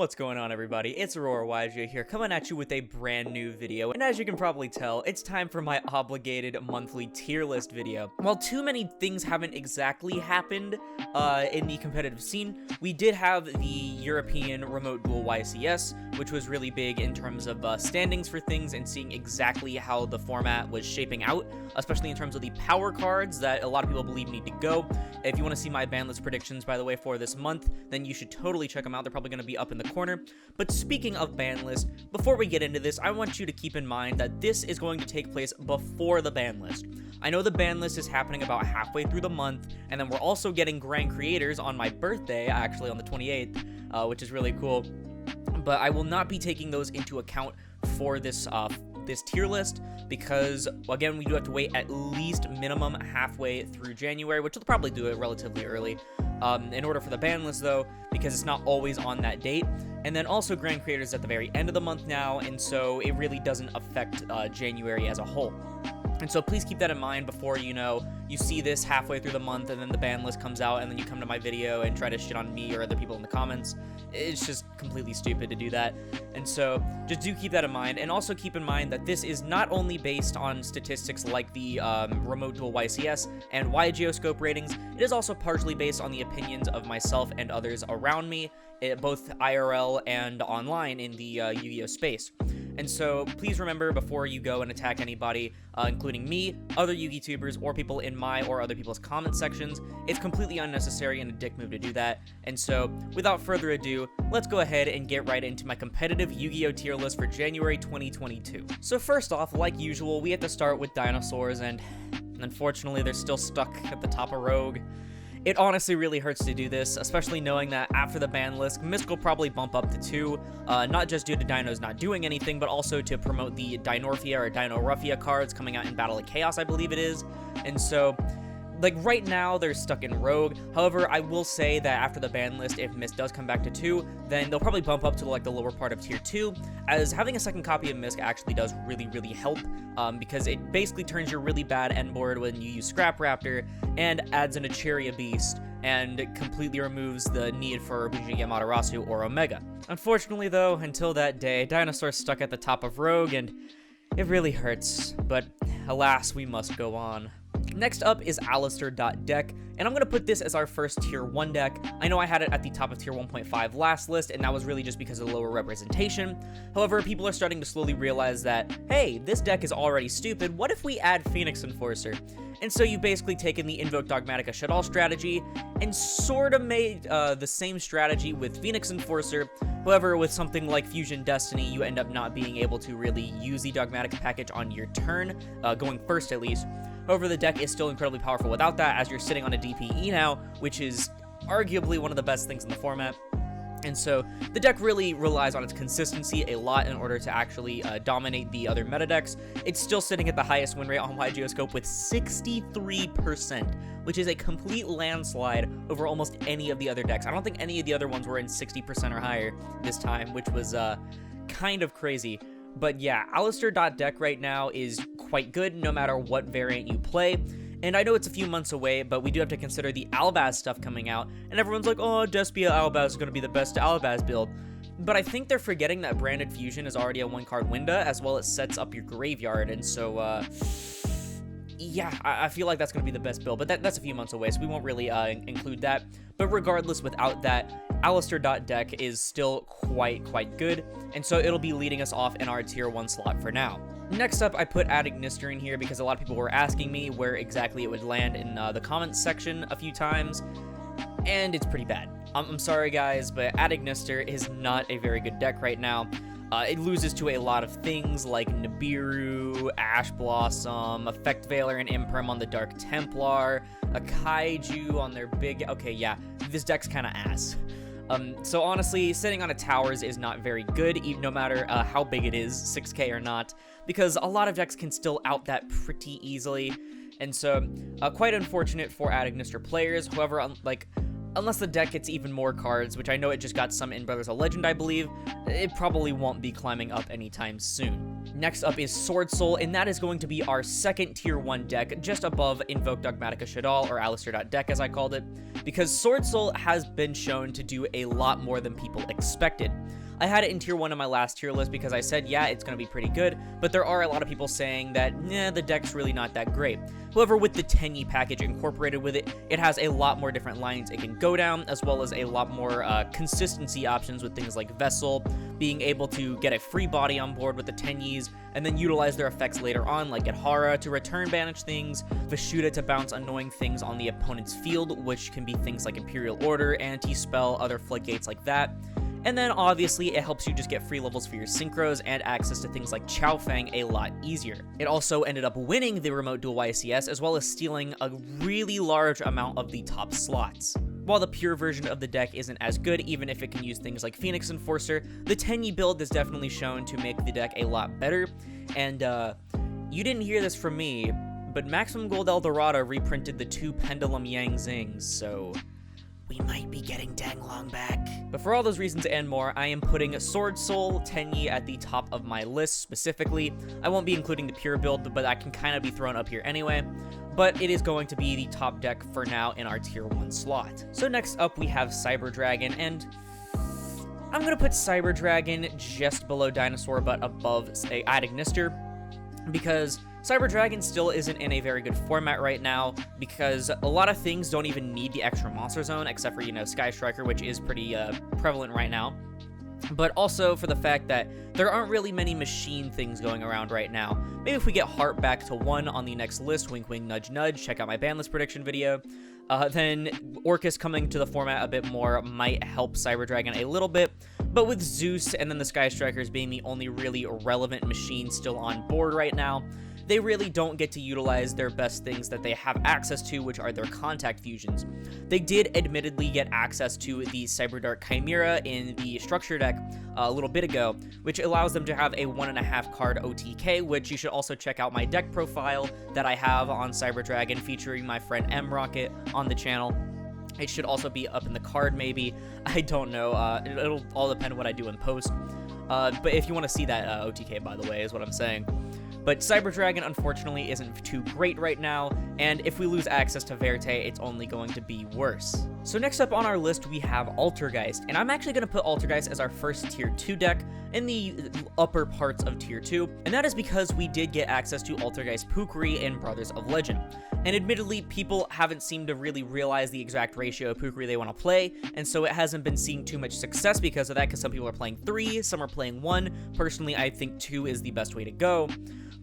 What's going on, everybody? It's AuroraYJ here, coming at you with a brand new video, and as you can probably tell, it's time for my obligated monthly tier list video. While too many things haven't exactly happened in the competitive scene, we did have the European Remote Duel YCS, which was really big in terms of standings for things and seeing exactly how the format was shaping out, especially in terms of the power cards that a lot of people believe need to go. If you want to see my Banlist predictions, by the way, for this month, then you should totally check them out. They're probably going to be up in the corner. But speaking of Banlist, before we get into this, I want you to keep in mind that this is going to take place before the Banlist. I know the Banlist is happening about halfway through the month, and then we're also getting Grand Creators on my birthday, actually on the 28th, which is really cool. But I will not be taking those into account for this tier list because, again, we do have to wait at least minimum halfway through January, which will probably do it relatively early. In order for the ban list, though, because it's not always on that date. And then also Grand Creators at the very end of the month now, and so it really doesn't affect January as a whole. And so please keep that in mind before, you see this halfway through the month and then the ban list comes out and then you come to my video and try to shit on me or other people in the comments. It's just completely stupid to do that. And so just do keep that in mind. And also keep in mind that this is not only based on statistics like the Remote Duel YCS and Y-Geoscope ratings, it is also partially based on the opinions of myself and others around me, both IRL and online in the Yu-Gi-Oh space. And so please remember before you go and attack anybody, including me, other Yu-Gi-Tubers, or people in my or other people's comment sections, it's completely unnecessary and a dick move to do that. And so without further ado, let's go ahead and get right into my competitive Yu-Gi-Oh tier list for January 2022. So first off, like usual, we have to start with Dinosaurs, and unfortunately they're still stuck at the top of Rogue. It honestly really hurts to do this, especially knowing that after the ban list, Mist will probably bump up to 2, not just due to Dinos not doing anything, but also to promote the Dinorphia or Dinoruffia cards coming out in Battle of Chaos, I believe it is. And so, like, right now, they're stuck in Rogue. However, I will say that after the ban list, if Mist does come back to 2, then they'll probably bump up to, like, the lower part of Tier 2, as having a second copy of Mist actually does really, really help, because it basically turns your really bad end board when you use Scrap Raptor, and adds an Acheria Beast, and completely removes the need for Bujin Yamaterasu or Omega. Unfortunately, though, until that day, Dinosaur's stuck at the top of Rogue, and it really hurts, but alas, we must go on. Next up is Alistair.deck, and I'm going to put this as our first Tier 1 deck. I know I had it at the top of Tier 1.5 last list, and that was really just because of lower representation. However, people are starting to slowly realize that, hey, this deck is already stupid, what if we add Phoenix Enforcer? And so you basically taken the Invoked Dogmatika Shaddoll strategy, and sort of made the same strategy with Phoenix Enforcer. However, with something like Fusion Destiny, you end up not being able to really use the Dogmatika package on your turn, going first at least. However, the deck is still incredibly powerful without that, as you're sitting on a DPE now, which is arguably one of the best things in the format. And so the deck really relies on its consistency a lot in order to actually dominate the other meta decks. It's still sitting at the highest win rate on Y-Geoscope with 63%, which is a complete landslide over almost any of the other decks. I don't think any of the other ones were in 60% or higher this time, which was kind of crazy. But yeah, Alistair.deck right now is quite good no matter what variant you play. And I know it's a few months away, but we do have to consider the Albaz stuff coming out. And everyone's like, oh, Despia Albaz is going to be the best Albaz build. But I think they're forgetting that Branded Fusion is already a one-card window, as well as sets up your graveyard. And so, yeah, I feel like that's going to be the best build. But that's a few months away, so we won't really include that. But regardless, without that, Alistair.deck is still quite good. And so it'll be leading us off in our Tier 1 slot for now. Next up, I put Adamancipator in here because a lot of people were asking me where exactly it would land in the comments section a few times, and it's pretty bad. I'm sorry, guys, but Adamancipator is not a very good deck right now. It loses to a lot of things like Nibiru, Ash Blossom, Effect Veiler and Imperm on the Dark Templar, a Kaiju on their big... Okay, yeah, this deck's kind of ass. So honestly, sitting on a towers is not very good, even no matter how big it is, 6k or not, because a lot of decks can still out that pretty easily, and so quite unfortunate for Adamancipator players. However, unless the deck gets even more cards, which I know it just got some in Brothers of Legend, I believe, it probably won't be climbing up anytime soon. Next up is Sword Soul, and that is going to be our second tier 1 deck, just above Invoked Dogmatika Shaddoll, or Alistair.deck as I called it, because Sword Soul has been shown to do a lot more than people expected. I had it in tier 1 in my last tier list because I said, yeah, it's going to be pretty good, but there are a lot of people saying that, nah, the deck's really not that great. However, with the Tenyi package incorporated with it, it has a lot more different lines it can go down, as well as a lot more consistency options with things like Vessel, being able to get a free body on board with the Tenyis, and then utilize their effects later on, like Hara to return banish things, Vashuda to bounce annoying things on the opponent's field, which can be things like Imperial Order, Anti-Spell, other floodgates like that. And then obviously it helps you just get free levels for your synchros and access to things like Chao Fang a lot easier. It also ended up winning the remote dual YCS, as well as stealing a really large amount of the top slots. While the pure version of the deck isn't as good, even if it can use things like Phoenix Enforcer, the Tenyi build is definitely shown to make the deck a lot better. And you didn't hear this from me, but Maximum Gold Eldorado reprinted the 2 Pendulum Yang Zings, so we might be getting Danglong back. But for all those reasons and more, I am putting Sword Soul Tenyi at the top of my list specifically. I won't be including the pure build, but that can kind of be thrown up here anyway. But it is going to be the top deck for now in our tier 1 slot. So next up we have Cyber Dragon, and I'm gonna put Cyber Dragon just below Dinosaur but above Adagnister, because Cyber Dragon still isn't in a very good format right now, because a lot of things don't even need the extra monster zone, except for, you know, Sky Striker, which is pretty prevalent right now. But also for the fact that there aren't really many machine things going around right now. Maybe if we get Heart back to 1 on the next list, wink wink nudge nudge, check out my Banlist prediction video, then Orcus coming to the format a bit more might help Cyber Dragon a little bit. But with Zeus and then the Sky Strikers being the only really relevant machine still on board right now, they really don't get to utilize their best things that they have access to, which are their contact fusions. They did admittedly get access to the Cyberdark Chimera in the structure deck a little bit ago, which allows them to have a 1.5 card OTK, which you should also check out my deck profile that I have on Cyber Dragon featuring my friend M Rocket on the channel. It should also be up in the card, maybe. I don't know. It'll all depend on what I do in post. But if you want to see that OTK, by the way, is what I'm saying. But Cyber Dragon, unfortunately, isn't too great right now, and if we lose access to Verte, it's only going to be worse. So next up on our list, we have Altergeist, and I'm actually going to put Altergeist as our first Tier 2 deck in the upper parts of Tier 2, and that is because we did get access to Altergeist Pukri in Brothers of Legend. And admittedly, people haven't seemed to really realize the exact ratio of Pukri they want to play, and so it hasn't been seeing too much success because of that, because some people are playing 3, some are playing 1. Personally, I think 2 is the best way to go.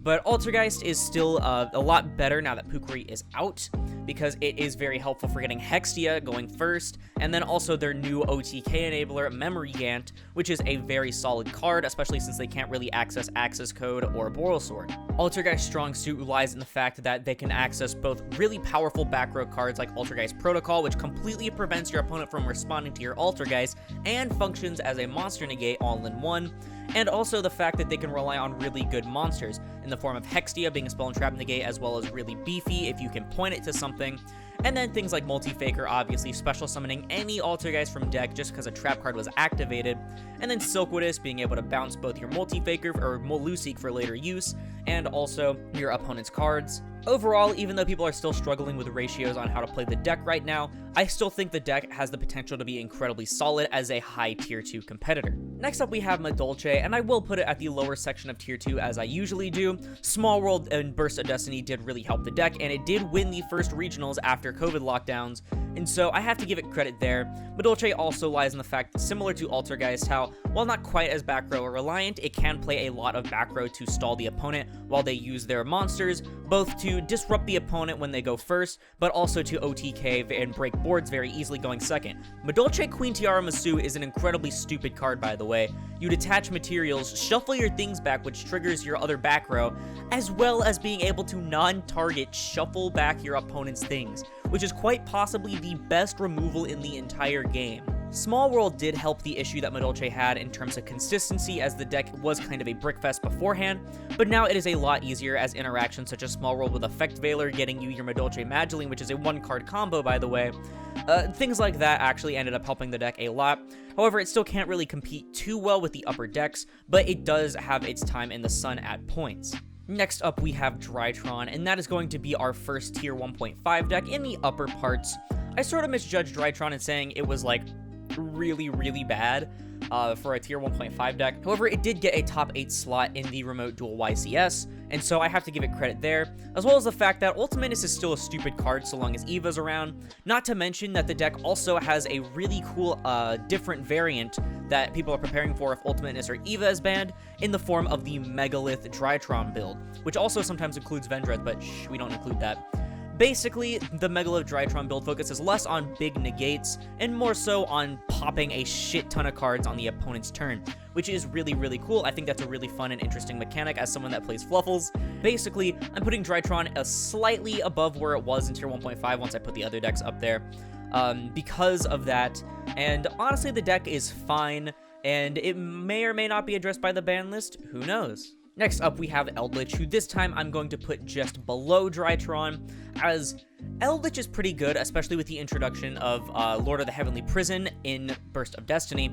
But Altergeist is still a lot better now that Pukri is out, because it is very helpful for getting Hextia going first, and then also their new OTK enabler, Memory Gant, which is a very solid card, especially since they can't really access Access Code or Boral Sword. Altergeist's strong suit lies in the fact that they can access both really powerful back row cards like Altergeist Protocol, which completely prevents your opponent from responding to your Altergeist, and functions as a monster negate all in one, and also the fact that they can rely on really good monsters, in the form of Hextia being a spell and trap negate, as well as really beefy if you can point it to something, and then things like Multi-Faker, obviously special summoning any Altergeist from deck just because a trap card was activated, and then Silkwidus being able to bounce both your Multi-Faker or Lucic for later use, and also your opponent's cards. Overall, even though people are still struggling with ratios on how to play the deck right now, I still think the deck has the potential to be incredibly solid as a high tier 2 competitor. Next up we have Madolche, and I will put it at the lower section of tier 2 as I usually do. Small World and Burst of Destiny did really help the deck, and it did win the first regionals after COVID lockdowns, and so I have to give it credit there. Madolche also lies in the fact, similar to Altergeist, how, while not quite as back row reliant, it can play a lot of back row to stall the opponent while they use their monsters, both to disrupt the opponent when they go first, but also to OTK and break boards very easily going second. Madolche Queen Tiara Masu is an incredibly stupid card, by the way. You detach materials, shuffle your things back, which triggers your other back row, as well as being able to non-target shuffle back your opponent's things, which is quite possibly the best removal in the entire game. Small World did help the issue that Madolche had in terms of consistency, as the deck was kind of a brickfest beforehand, but now it is a lot easier as interactions such as Small World with Effect Veiler getting you your Madolche Mageling, which is a 1-card combo, by the way. Things like that actually ended up helping the deck a lot. However, it still can't really compete too well with the upper decks, but it does have its time in the sun at points. Next up, we have Drytron, and that is going to be our first tier 1.5 deck in the upper parts. I sort of misjudged Drytron in saying it was like really, really bad for a tier 1.5 deck. However, it did get a top 8 slot in the remote duel YCS, and so I have to give it credit there, as well as the fact that Ultimatus is still a stupid card so long as Eva's around. Not to mention that the deck also has a really cool different variant that people are preparing for if Ultimatus or Eva is banned, in the form of the Megalith Drytron build, which also sometimes includes Vendreth, but we don't include that. Basically, the Megalith Drytron build focuses less on big negates and more so on popping a shit ton of cards on the opponent's turn, which is really, really cool. I think that's a really fun and interesting mechanic as someone that plays Fluffals. Basically, I'm putting Drytron slightly above where it was in tier 1.5 once I put the other decks up there because of that, and honestly, the deck is fine, and it may or may not be addressed by the ban list, who knows? Next up, we have Eldlich, who this time I'm going to put just below Drytron, as Eldlich is pretty good, especially with the introduction of Lord of the Heavenly Prison in Burst of Destiny.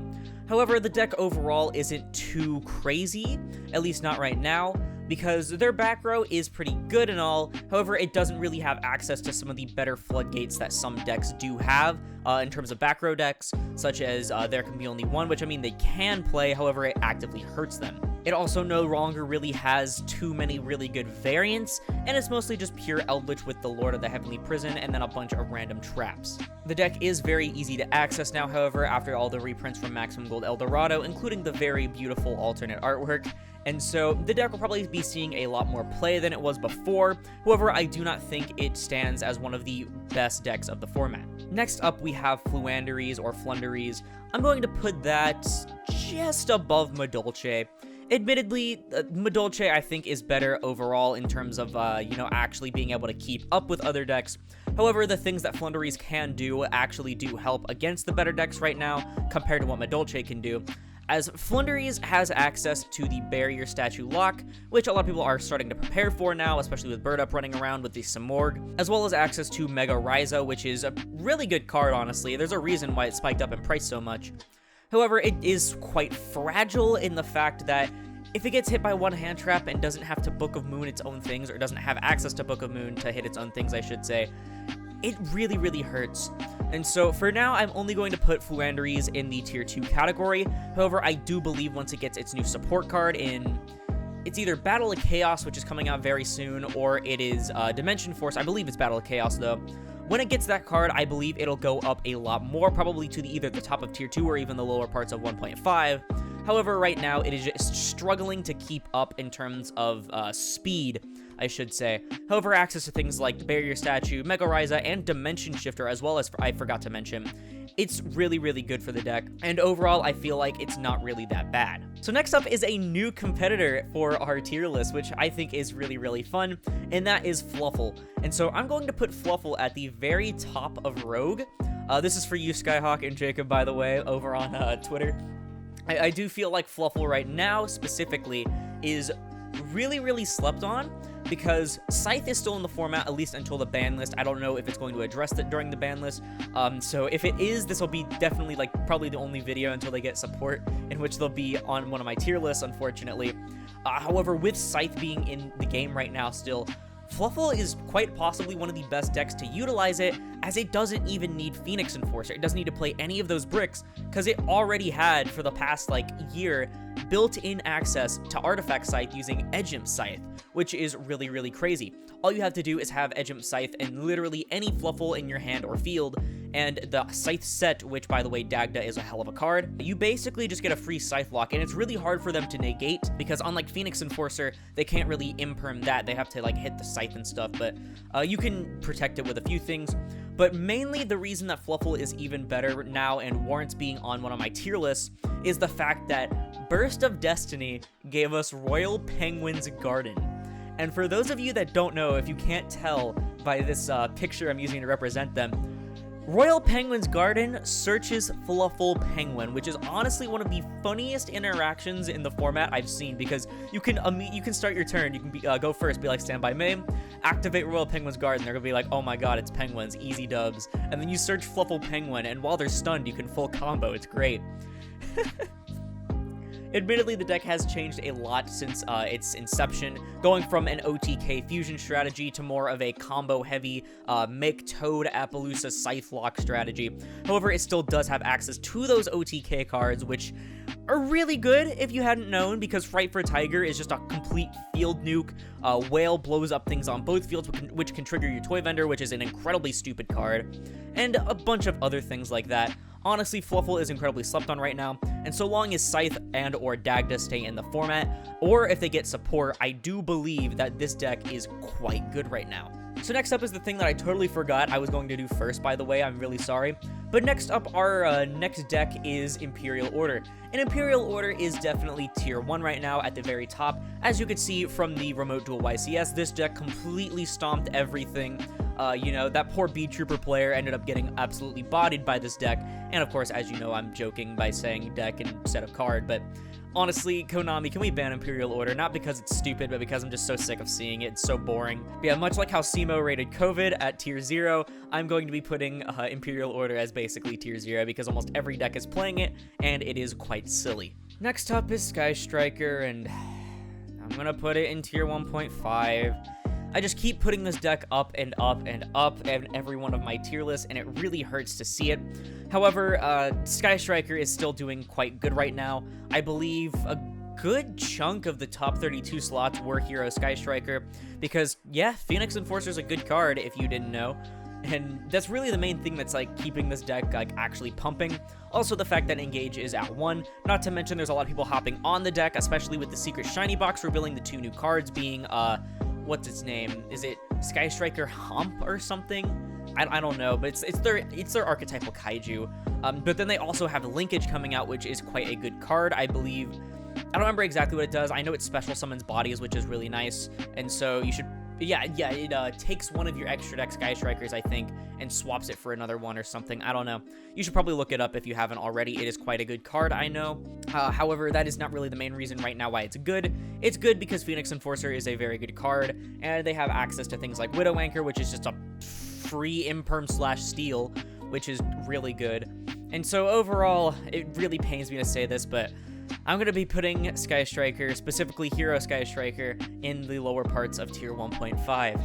However, the deck overall isn't too crazy, at least not right now, because their back row is pretty good and all. However, it doesn't really have access to some of the better floodgates that some decks do have in terms of back row decks, such as There Can Be Only One, which I mean they can play, however it actively hurts them. It also no longer really has too many really good variants, and it's mostly just pure Eldlich with the Lord of the Heavenly Prison and then a bunch of random traps. The deck is very easy to access now, however, after all the reprints from Maximum Gold Eldorado, including the very beautiful alternate artwork, and so the deck will probably be seeing a lot more play than it was before. However, I do not think it stands as one of the best decks of the format. Next up, we have Floowandereeze or Floowandereeze. I'm going to put that just above Madolche. Admittedly, Madolche I think is better overall in terms of, actually being able to keep up with other decks. However, the things that Floowandereeze can do actually do help against the better decks right now compared to what Madolche can do, as Floowandereeze has access to the Barrier Statue Lock, which a lot of people are starting to prepare for now, especially with Bird Up running around with the Samorg, as well as access to Mega Raiza, which is a really good card, honestly. There's a reason why it spiked up in price so much. However, it is quite fragile in the fact that if it gets hit by one hand trap and doesn't have to Book of Moon its own things, or doesn't have access to Book of Moon to hit its own things, I should say, it really, really hurts. And so for now, I'm only going to put Floowandereeze in the tier 2 category. However, I do believe once it gets its new support card in, it's either Battle of Chaos, which is coming out very soon, or it is Dimension Force. I believe it's Battle of Chaos, though. When it gets that card, I believe it'll go up a lot more, probably to either the top of tier 2 or even the lower parts of 1.5. However, right now, it is just struggling to keep up in terms of speed, I should say. However, access to things like the Barrier Statue, Mega Raiza, and Dimension Shifter, as well as I forgot to mention, it's really, really good for the deck, and overall, I feel like it's not really that bad. So next up is a new competitor for our tier list, which I think is really, really fun, and that is Fluffal. And so I'm going to put Fluffal at the very top of Rogue. This is for you, Skyhawk and Jacob, by the way, over on Twitter. I do feel like Fluffal right now, specifically, is really, really slept on, because Scythe is still in the format, at least until the ban list. I don't know if it's going to address it during the ban list, so if it is, this will be definitely, probably the only video until they get support, in which they'll be on one of my tier lists, unfortunately. However, with Scythe being in the game right now still, Fluffal is quite possibly one of the best decks to utilize it, as it doesn't even need Phoenix Enforcer. It doesn't need to play any of those bricks, because it already had, for the past, year, built-in access to Artifact Scythe using Edgeimp Scythe, which is really, really crazy. All you have to do is have Edgeimp Scythe and literally any Fluffal in your hand or field, and the Scythe set, which, by the way, Dagda is a hell of a card, you basically just get a free Scythe lock, and it's really hard for them to negate, because unlike Phoenix Enforcer, they can't really imperm that. They have to, hit the Scythe and stuff, but you can protect it with a few things. But mainly the reason that Fluffal is even better now and warrants being on one of my tier lists is the fact that Burst of Destiny gave us Royal Penguin's Garden. And for those of you that don't know, if you can't tell by this picture I'm using to represent them, Royal Penguin's Garden searches Fluffal Penguin, which is honestly one of the funniest interactions in the format I've seen, because you can start your turn, you can go first, be like, stand by me, activate Royal Penguin's Garden, they're gonna be like, oh my god, it's penguins, easy dubs, and then you search Fluffal Penguin, and while they're stunned, you can full combo, it's great. Admittedly, the deck has changed a lot since its inception, going from an OTK fusion strategy to more of a combo-heavy make Toad Appaloosa Scythe Lock strategy. However, it still does have access to those OTK cards, which are really good if you hadn't known, because Fright for Tiger is just a complete field nuke. Whale blows up things on both fields, which can trigger your Toy Vendor, which is an incredibly stupid card, and a bunch of other things like that. Honestly, Fluffal is incredibly slept on right now, and so long as Scythe and or Dagda stay in the format, or if they get support, I do believe that this deck is quite good right now. So next up is the thing that I totally forgot I was going to do first, by the way, I'm really sorry. But next up, our next deck is Imperial Order. And Imperial Order is definitely tier 1 right now at the very top. As you can see from the Remote Duel YCS, this deck completely stomped everything. You know, that poor B-Trooper player ended up getting absolutely bodied by this deck. And of course, as you know, I'm joking by saying deck instead of card, but honestly, Konami, can we ban Imperial Order? Not because it's stupid, but because I'm just so sick of seeing it. It's so boring. But yeah, much like how SEMO rated COVID at tier 0, I'm going to be putting Imperial Order as basically tier 0 because almost every deck is playing it, and it is quite silly. Next up is Sky Striker, and I'm gonna put it in tier 1.5. I just keep putting this deck up and up and up in every one of my tier lists, and it really hurts to see it. However, Sky Striker is still doing quite good right now. I believe a good chunk of the top 32 slots were Hero Sky Striker, because, yeah, Phoenix Enforcer is a good card, if you didn't know. And that's really the main thing that's, like, keeping this deck, like, actually pumping. Also, the fact that Engage is at 1. Not to mention there's a lot of people hopping on the deck, especially with the Secret Shiny Box revealing the 2 new cards being, what's its name? Is it Sky Striker Hump or something? I don't know, but it's their archetypal kaiju. But then they also have Linkage coming out, which is quite a good card, I believe. I don't remember exactly what it does. I know it special summons bodies, which is really nice. And so you should, yeah, it takes one of your extra deck Sky Strikers, I think, and swaps it for another one or something. I don't know. You should probably look it up if you haven't already. It is quite a good card, I know. However, that is not really the main reason right now why it's good. It's good because Phoenix Enforcer is a very good card, and they have access to things like Widow Anchor, which is just a free imperm/steal, which is really good. And so overall, it really pains me to say this, but I'm going to be putting Sky Striker, specifically Hero Sky Striker, in the lower parts of tier 1.5.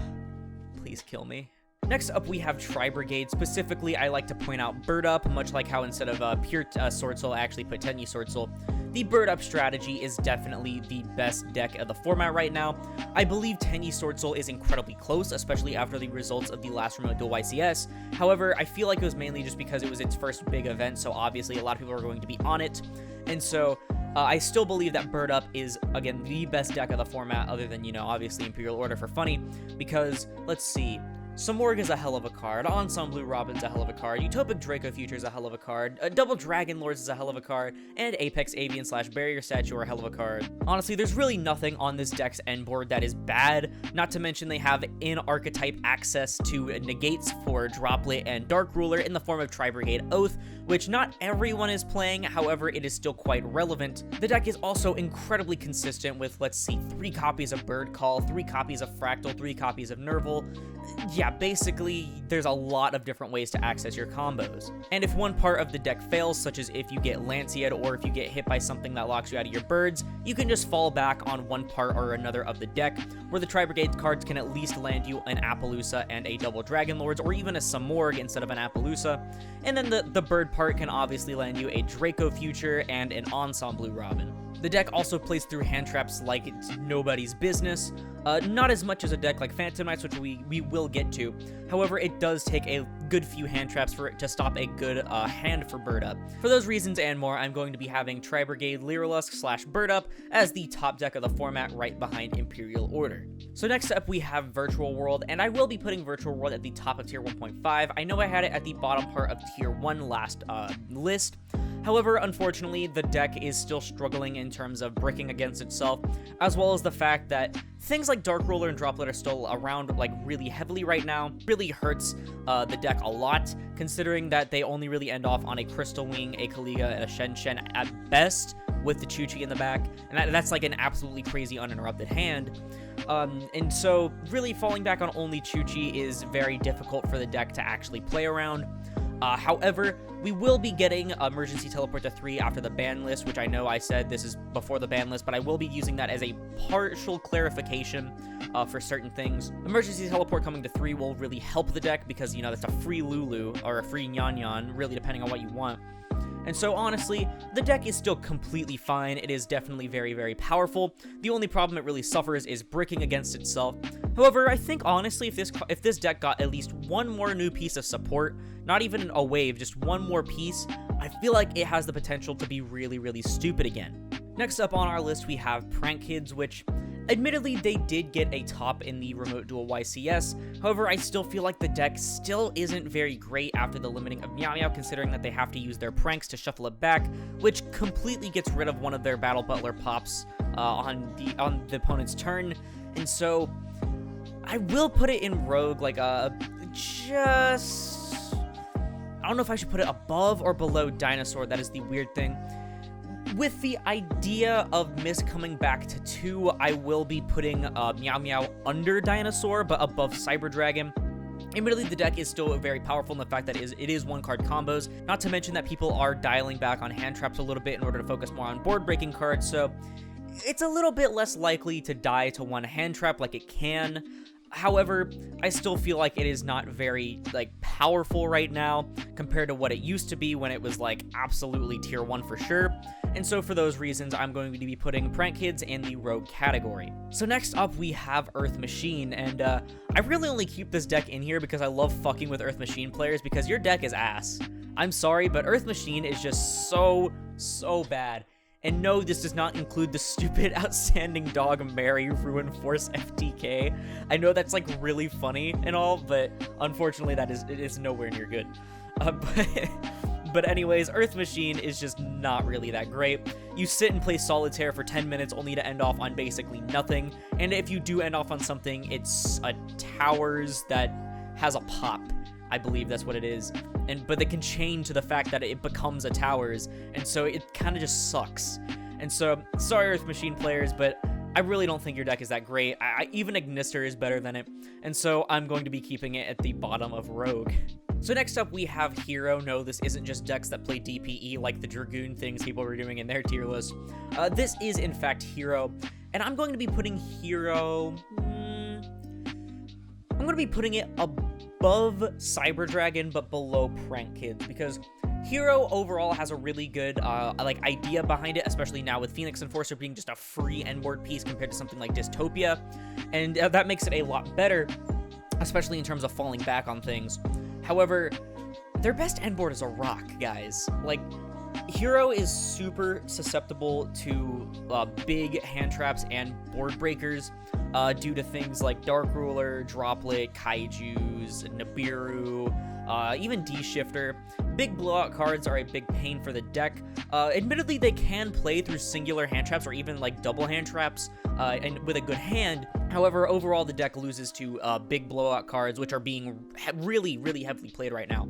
Please kill me. Next up, we have Tri-Brigade. Specifically, I like to point out Bird Up, much like how instead of pure Sword Soul, I actually put Tenyi Sword Soul. The Bird Up strategy is definitely the best deck of the format right now. I believe Tenyi Sword Soul is incredibly close, especially after the results of the last Remote Duel YCS. However, I feel like it was mainly just because it was its first big event, so obviously a lot of people are going to be on it. And so I still believe that Bird Up is, again, the best deck of the format, other than, you know, obviously Imperial Order for funny, because, let's see, Samorg is a hell of a card, Ensemble Blue Robin's a hell of a card, Utopic Draco Future is a hell of a card, Double Dragon Lords is a hell of a card, and Apex Avian / Barrier Statue are a hell of a card. Honestly, there's really nothing on this deck's end board that is bad, not to mention they have in-archetype access to negates for Droplet and Dark Ruler in the form of Tri-Brigade Oath, which not everyone is playing, however, it is still quite relevant. The deck is also incredibly consistent with, let's see, 3 copies of Bird Call, 3 copies of Fractal, 3 copies of Nerval. Yeah, basically, there's a lot of different ways to access your combos. And if one part of the deck fails, such as if you get Lanciad or if you get hit by something that locks you out of your birds, you can just fall back on one part or another of the deck, where the Tri-Brigade cards can at least land you an Appaloosa and a Double Dragon Lords, or even a Samorg instead of an Appaloosa. And then the bird part can obviously land you a Draco Future and an Ensemble Blue Robin. The deck also plays through hand traps like it's nobody's business. Not as much as a deck like Phantom Knights, which we will get to. However, it does take a good few hand traps for it to stop a good hand for Bird Up. For those reasons and more, I'm going to be having Tri-Brigade Lyrilusc / Bird Up as the top deck of the format, right behind Imperial Order. So next up, we have Virtual World, and I will be putting Virtual World at the top of tier 1.5. I know I had it at the bottom part of tier 1 last list. However, unfortunately, the deck is still struggling in terms of bricking against itself, as well as the fact that things like Dark Ruler and Droplet are still around, like, really heavily right now. Really hurts the deck a lot, considering that they only really end off on a Crystal Wing, a Kaliga, and a Shen Shen at best, with the Chuchi in the back, and that's like an absolutely crazy uninterrupted hand. And so really falling back on only Chuchi is very difficult for the deck to actually play around. However, we will be getting Emergency Teleport to 3 after the ban list, which I know I said this is before the ban list, but I will be using that as a partial clarification for certain things. Emergency Teleport coming to 3 will really help the deck because, you know, that's a free Lulu or a free Nyan Nyan, really depending on what you want. And so honestly, the deck is still completely fine. It is definitely very, very powerful. The only problem it really suffers is bricking against itself. However, I think honestly, if this deck got at least one more new piece of support, not even a wave, just one more piece, I feel like it has the potential to be really, really stupid again. Next up on our list, we have Prank Kids, which admittedly, they did get a top in the Remote Duel YCS. However, I still feel like the deck still isn't very great after the limiting of Meow Meow, considering that they have to use their pranks to shuffle it back, which completely gets rid of one of their Battle Butler pops on the opponent's turn. And so, I will put it in Rogue, like just... I don't know if I should put it above or below Dinosaur. That is the weird thing. With the idea of Miss coming back to 2, I will be putting Meow Meow under Dinosaur, but above Cyber Dragon. Admittedly, the deck is still very powerful in the fact that it is one-card combos, not to mention that people are dialing back on hand traps a little bit in order to focus more on board-breaking cards, so it's a little bit less likely to die to one hand trap like it can. However, I still feel like it is not very, powerful right now compared to what it used to be when it was, absolutely tier 1 for sure. And so for those reasons, I'm going to be putting Prank Kids in the Rogue category. So next up, we have Earth Machine, and I really only keep this deck in here because I love fucking with Earth Machine players because your deck is ass. I'm sorry, but Earth Machine is just so bad. And no, this does not include the stupid Outstanding Dog Mary Ruin Force FTK. I know that's really funny and all, but unfortunately it is nowhere near good. But anyways, Earth Machine is just not really that great. You sit and play Solitaire for 10 minutes only to end off on basically nothing. And if you do end off on something, it's a Towers that has a pop. I believe that's what it is. But they can chain to the fact that it becomes a Towers, and so it kind of just sucks. And so, sorry Earth Machine players, but I really don't think your deck is that great. Even Ignister is better than it, and so I'm going to be keeping it at the bottom of Rogue. So next up, we have Hero. No, this isn't just decks that play DPE like the Dragoon things people were doing in their tier list. This is, in fact, Hero, and I'm going to be putting Hero... I'm going to be putting it above Cyber Dragon, but below Prank Kids, because Hero overall has a really good idea behind it, especially now with Phoenix Enforcer being just a free endboard piece compared to something like Dystopia, and that makes it a lot better, especially in terms of falling back on things. However, their best endboard is a rock, guys. Hero is super susceptible to big hand traps and board breakers due to things like Dark Ruler, Droplet, Kaijus, Nibiru, even D-Shifter. Big blowout cards are a big pain for the deck. Admittedly, they can play through singular hand traps or even double hand traps and with a good hand. However, overall, the deck loses to big blowout cards, which are being really, really heavily played right now.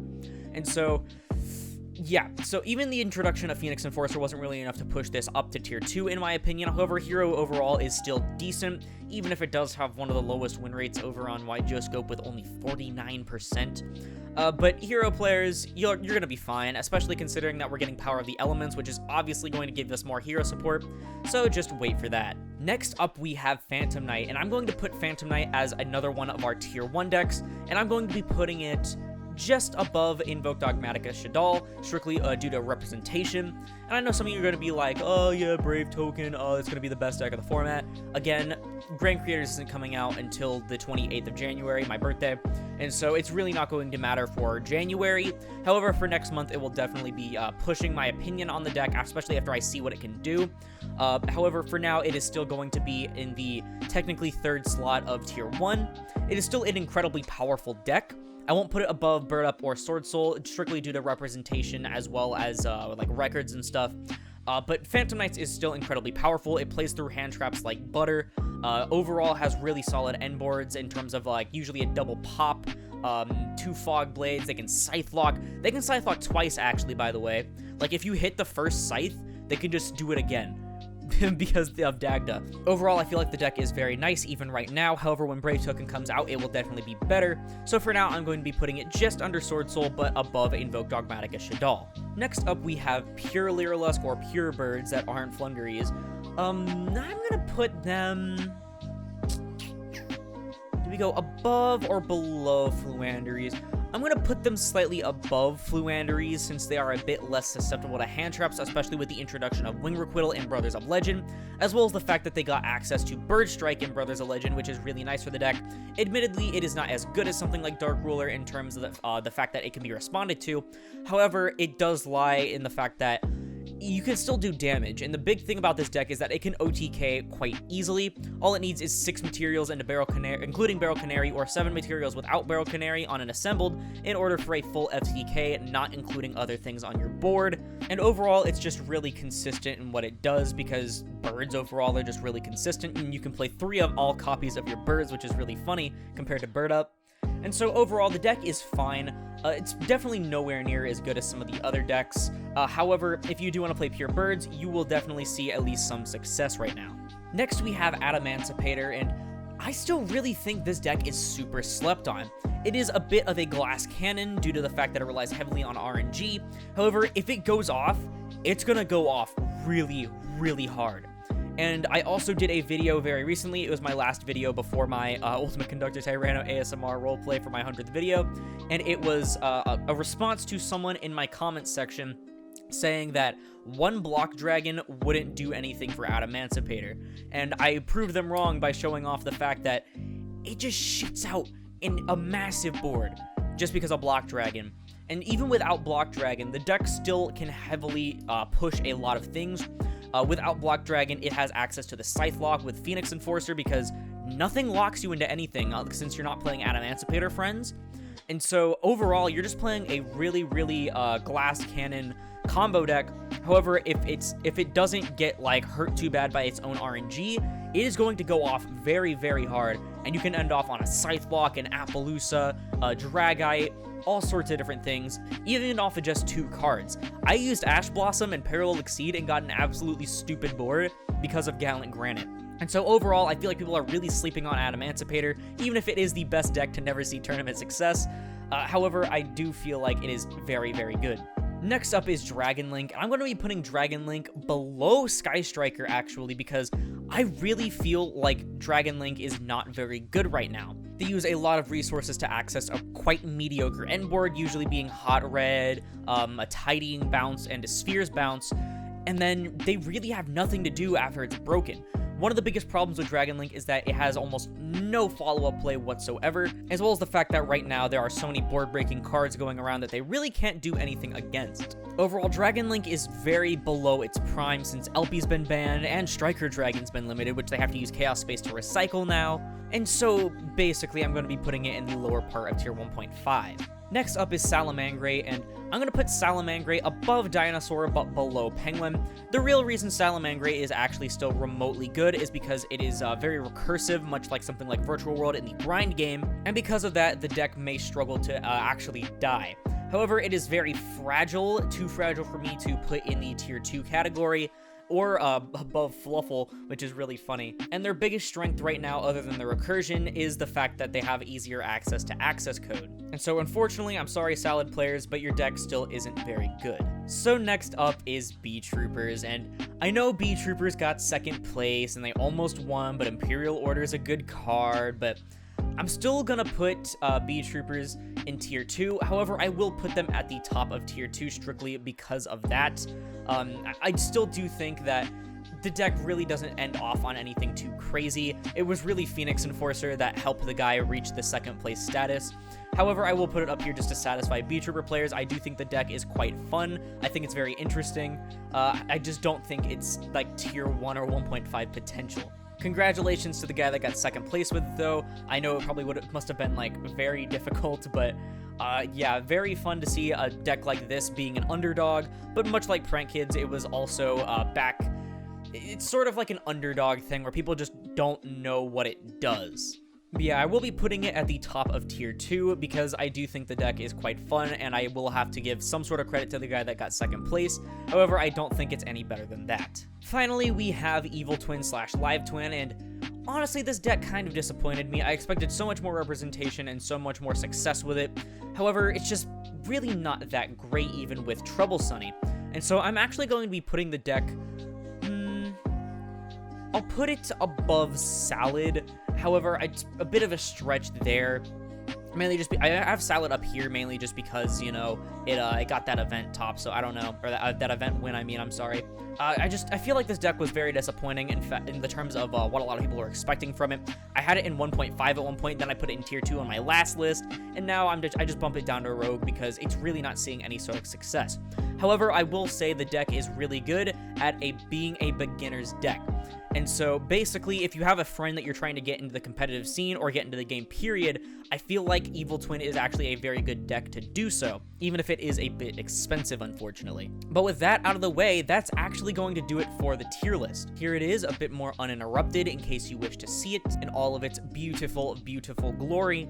And so... yeah, so even the introduction of Phoenix Enforcer wasn't really enough to push this up to tier 2 in my opinion. However, Hero overall is still decent, even if it does have one of the lowest win rates over on YGeoScope with only 49%. But Hero players, you're going to be fine, especially considering that we're getting Power of the Elements, which is obviously going to give us more hero support, so just wait for that. Next up, we have Phantom Knight, and I'm going to put Phantom Knight as another one of our tier 1 decks, and I'm going to be putting it just above Invoked Dogmatika Shaddoll, strictly due to representation. And I know some of you are going to be like, oh yeah, Brave Token, oh, it's going to be the best deck of the format. Again, Grand Creators isn't coming out until the 28th of January, my birthday, and so it's really not going to matter for January. However, for next month, it will definitely be pushing my opinion on the deck, especially after I see what it can do. However, for now, it is still going to be in the technically 3rd slot of tier 1. It is still an incredibly powerful deck. I won't put it above Bird Up or Sword Soul, strictly due to representation as well as records and stuff. But Phantom Knights is still incredibly powerful. It plays through hand traps like butter. Overall has really solid end boards in terms of usually a double pop, 2 Fog Blades. They can Scythe Lock. They can Scythe Lock twice actually, by the way. If you hit the first Scythe, they can just do it again. because of Dagda. Overall, I feel like the deck is very nice even right now. However, when Brave Token comes out, it will definitely be better. So for now, I'm going to be putting it just under Sword Soul, but above Invoked Dogmatika Shaddoll. Next up, we have pure Lyrilusc or pure birds that aren't Floowandereeze. I'm gonna put them... Do we go above or below Floowandereeze? I'm going to put them slightly above Floowandereeze since they are a bit less susceptible to hand traps, especially with the introduction of Wing Requital in Brothers of Legend, as well as the fact that they got access to Bird Strike in Brothers of Legend, which is really nice for the deck. Admittedly, it is not as good as something like Dark Ruler in terms of the fact that it can be responded to. However, it does lie in the fact that you can still do damage, and the big thing about this deck is that it can OTK quite easily. All it needs is 6 materials and a Barrel Canary, including Barrel Canary, or 7 materials without Barrel Canary on an assembled in order for a full FTK, not including other things on your board. And overall, it's just really consistent in what it does because birds overall are just really consistent, and you can play 3 of all copies of your birds, which is really funny compared to Bird Up. And so overall, the deck is fine. It's definitely nowhere near as good as some of the other decks. However, if you do want to play pure birds, you will definitely see at least some success right now. Next, we have Adamancipator, and I still really think this deck is super slept on. It is a bit of a glass cannon due to the fact that it relies heavily on RNG. However, if it goes off, it's gonna go off really, really hard. And I also did a video very recently. It was my last video before my Ultimate Conductor Tyranno ASMR roleplay for my 100th video. And it was a response to someone in my comments section saying that one block dragon wouldn't do anything for Adamancipator. And I proved them wrong by showing off the fact that it just shits out in a massive board just because of block dragon. And even without block dragon, the deck still can heavily push a lot of things. Without Block Dragon, it has access to the Scythe Lock with Phoenix Enforcer because nothing locks you into anything since you're not playing Adamancipator friends. And so overall, you're just playing a really, really glass cannon combo deck. However, if it doesn't get like hurt too bad by its own RNG, it is going to go off very, very hard. And you can end off on a Scythe Block, an Appaloosa, a Dragite, all sorts of different things, even off of just 2 cards. I used Ash Blossom and Parallel Exceed and got an absolutely stupid board because of Gallant Granite. And so overall, I feel like people are really sleeping on Adamancipator, even if it is the best deck to never see tournament success. However, I do feel like it is very, very good. Next up is Dragon Link. I'm going to be putting Dragon Link below Sky Striker, actually, because I really feel like Dragon Link is not very good right now. They use a lot of resources to access a quite mediocre end board, usually being Hot Red, a Tidying Bounce, and a Spheres Bounce, and then they really have nothing to do after it's broken. One of the biggest problems with Dragon Link is that it has almost no follow-up play whatsoever, as well as the fact that right now there are so many board-breaking cards going around that they really can't do anything against. Overall, Dragon Link is very below its prime since Elpie's been banned and Striker Dragon's been limited, which they have to use Chaos Space to recycle now, and so basically I'm going to be putting it in the lower part of tier 1.5. Next up is Salamangreat, and I'm going to put Salamangreat above Dinosaur but below Penguin. The real reason Salamangreat is actually still remotely good is because it is very recursive, much like something like Virtual World in the grind game, and because of that, the deck may struggle to actually die. However, it is very fragile, too fragile for me to put in the tier 2 category, or above Fluffal, which is really funny. And their biggest strength right now, other than the recursion, is the fact that they have easier access to access code. And so unfortunately, I'm sorry Salad players, but your deck still isn't very good. So next up is Bee Troopers, and I know Bee Troopers got 2nd place and they almost won, but Imperial Order is a good card, but I'm still gonna put Bee Troopers in tier 2. However, I will put them at the top of tier 2 strictly because of that. I still do think that the deck really doesn't end off on anything too crazy. It was really Phoenix Enforcer that helped the guy reach the 2nd place status. However, I will put it up here just to satisfy Bee Trooper players. I do think the deck is quite fun. I think it's very interesting. I just don't think it's like tier 1 or 1.5 potential. Congratulations to the guy that got 2nd place with it, though. I know it probably must have been like very difficult, but yeah, very fun to see a deck like this being an underdog. But much like Prank Kids, it was also it's sort of like an underdog thing where people just don't know what it does. But yeah, I will be putting it at the top of tier 2 because I do think the deck is quite fun, and I will have to give some sort of credit to the guy that got second place. However, I don't think it's any better than that. Finally, we have Evil Twin / Live Twin, and honestly, this deck kind of disappointed me. I expected so much more representation and so much more success with it. However, it's just really not that great even with Trouble Sunny. And so I'm actually going to be putting the deck... I'll put it above Salad. However, it's a bit of a stretch there. Mainly just I have Salad up here mainly just because, you know, it got that event top, so I don't know, or that event win, I'm sorry. I feel like this deck was very disappointing in the terms of what a lot of people were expecting from it. I had it in 1.5 at one point, then I put it in tier 2 on my last list, and now I just bump it down to a Rogue because it's really not seeing any sort of success. However, I will say the deck is really good at being a beginner's deck. And so basically, if you have a friend that you're trying to get into the competitive scene or get into the game period, I feel like Evil Twin is actually a very good deck to do so, even if it is a bit expensive, unfortunately. But with that out of the way, that's actually going to do it for the tier list. Here it is, a bit more uninterrupted in case you wish to see it in all of its beautiful, beautiful glory.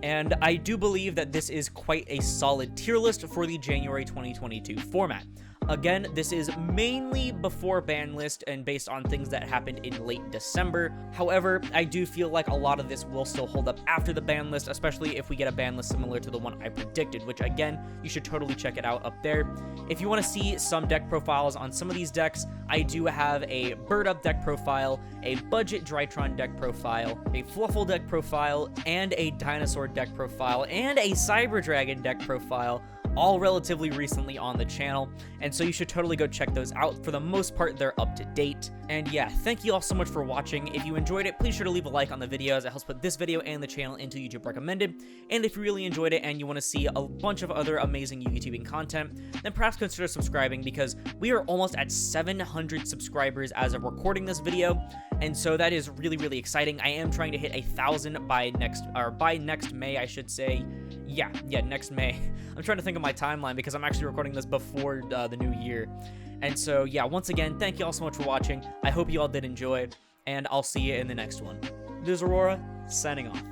And I do believe that this is quite a solid tier list for the January 2022 format. Again, this is mainly before Banlist and based on things that happened in late December. However, I do feel like a lot of this will still hold up after the Banlist, especially if we get a Banlist similar to the one I predicted, which again, you should totally check it out up there. If you want to see some deck profiles on some of these decks, I do have a Bird Up deck profile, a Budget Drytron deck profile, a Fluffal deck profile, and a Dinosaur deck profile, and a Cyber Dragon deck profile, all relatively recently on the channel, and so you should totally go check those out. For the most part, they're up to date. And yeah, thank you all so much for watching. If you enjoyed it, please sure to leave a like on the video as it helps put this video and the channel into YouTube recommended. And if you really enjoyed it and you want to see a bunch of other amazing YouTubing content, then perhaps consider subscribing because we are almost at 700 subscribers as of recording this video, and so that is really, really exciting. I am trying to hit 1,000 by next May, I should say. Yeah, next May. I'm trying to think of my timeline because I'm actually recording this before the new year. And so, yeah, once again, thank you all so much for watching. I hope you all did enjoy, and I'll see you in the next one. This is Aurora, signing off.